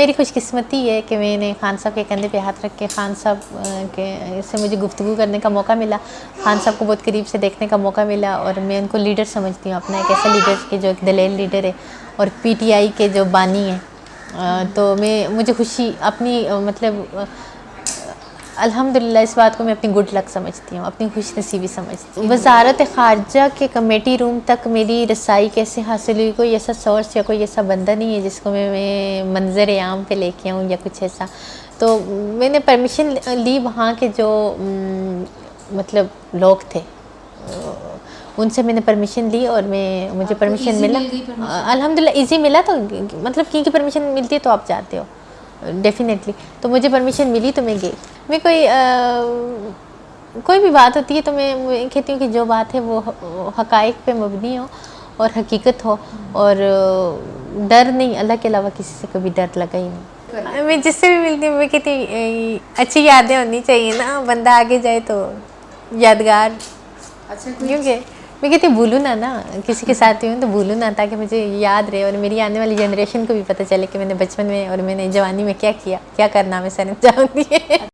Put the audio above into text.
मेरी खुशकिस्मती है कि मैंने खान साहब के कंधे पे हाथ रख के खान साहब के से मुझे गुफ्तगू करने का मौका मिला, खान साहब को बहुत करीब से देखने का मौका मिला और मैं उनको लीडर समझती हूँ, अपना एक ऐसा लीडर कि जो एक दलेल लीडर है और पीटीआई के जो बानी हैं। तो मुझे खुशी अपनी मतलब अल्हम्दुलिल्लाह इस बात को मैं अपनी गुड लक समझती हूँ, अपनी खुश नसीबी समझती हूँ। वज़ारत ख़ारजा के कमेटी रूम तक मेरी रसाई कैसे हासिल हुई, कोई ऐसा सोर्स या कोई ऐसा बंदा नहीं है जिसको मैं मंजर आम पे लेके आऊँ या कुछ ऐसा। तो मैंने परमिशन ली वहाँ के जो मतलब लोग थे, उनसे मैंने परमिशन ली और मुझे परमिशन मिला। अल्हम्दुलिल्लाह ईज़ी मिला। तो मतलब की परमिशन मिलती है तो आप जाते हो डेफिनेटली। तो मुझे परमिशन मिली तो मैं गई। मैं कोई भी बात होती है तो मैं कहती हूँ कि जो बात है वो हक़ाइक़ पे मबनी हो और हकीकत हो, और डर नहीं, अल्लाह के अलावा किसी से कभी डर लगा ही नहीं। मैं जिससे भी मिलती हूँ मैं कहती हूँ अच्छी यादें होनी चाहिए ना, बंदा आगे जाए तो यादगार। अच्छा, क्योंकि मैं कहती भूलूँ ना किसी के साथ हूँ तो भूलूँ ना, ताकि मुझे याद रहे और मेरी आने वाली जनरेशन को भी पता चले कि मैंने बचपन में और मैंने जवानी में क्या किया, क्या कारनामे सर अंजाम दिए।